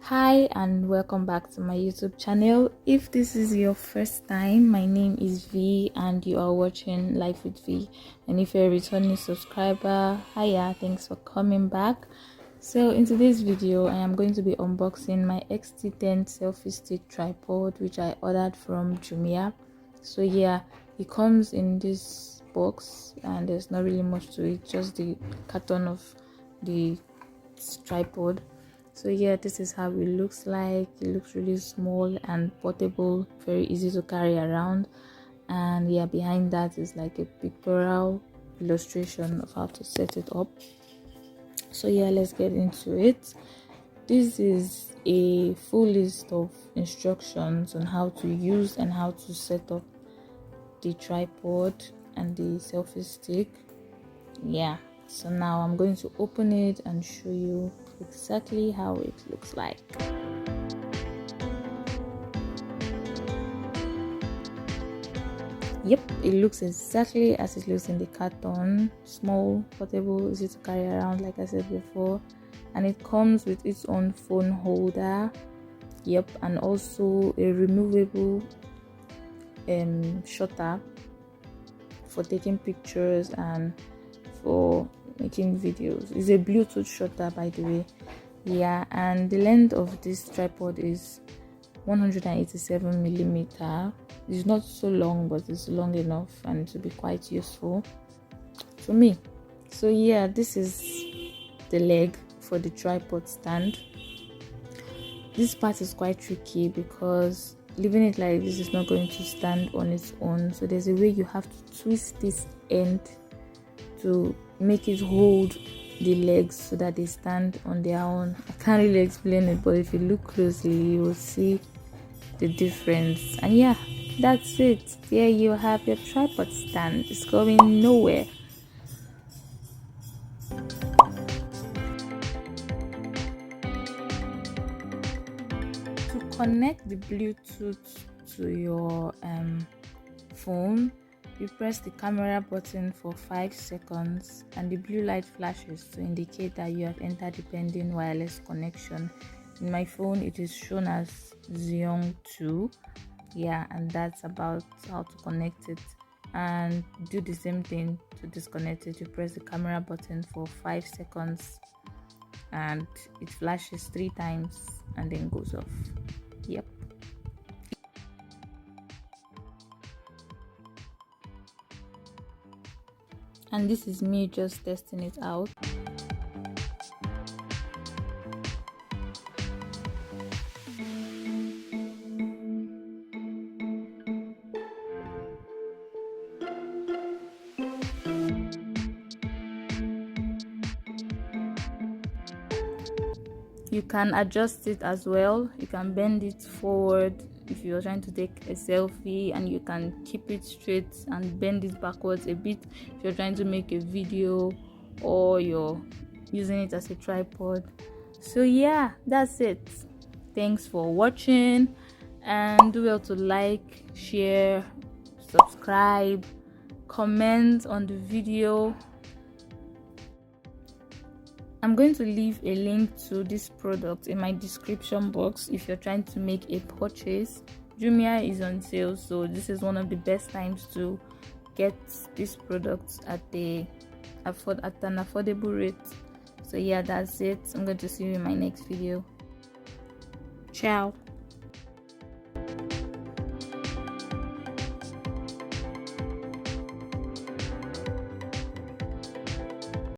Hi and welcome back to my YouTube channel. If this is your first time, my name is V and you are watching Life with V. And if you're a returning subscriber, hiya, thanks for coming back. So in today's video, I am going to be unboxing my XT-10 selfie stick tripod, which I ordered from Jumia. So yeah, it comes in this box and there's not really much to it, just the carton of the tripod. So yeah, this is how it looks like. It looks really small and portable, very easy to carry around. And yeah, behind that is like a pictorial illustration of how to set it up. So yeah, let's get into it. This is a full list of instructions on how to use and how to set up the tripod and the selfie stick. Yeah, so now I'm going to open it and show you exactly how it looks like. Yep, it looks exactly as it looks in the carton. Small, portable, easy to carry around, like I said before, and it comes with its own phone holder. Yep, and also a removable shutter for taking pictures and for making videos. It's a Bluetooth shutter, by the way. Yeah, and the length of this tripod is 187 millimeter. It's not so long, but it's long enough and to be quite useful for me. So yeah, this is the leg for the tripod stand. This part is quite tricky because leaving it like this is not going to stand on its own. So there's a way you have to twist this end to make it hold the legs so that they stand on their own. I can't really explain it, but if you look closely you will see the difference. And yeah, that's it. There you have your tripod stand. It's going nowhere. To connect the Bluetooth to your phone, you press the camera button for 5 seconds and the blue light flashes to indicate that you have entered the pending wireless connection. In my phone it is shown as Xeon 2. Yeah, and that's about how to connect it. And do the same thing to disconnect it. You press the camera button for 5 seconds and it flashes 3 times and then goes off. Yep. And this is me just testing it out. You can adjust it as well. You can bend it forward if you're trying to take a selfie, and you can keep it straight and bend it backwards a bit if you're trying to make a video or you're using it as a tripod. So yeah, that's it. Thanks for watching, and do well to like, share, subscribe, comment on the video. I'm going to leave a link to this product in my description box if you're trying to make a purchase. Jumia is on sale, so this is one of the best times to get this product at an affordable rate. So yeah, that's it. I'm going to see you in my next video. Ciao.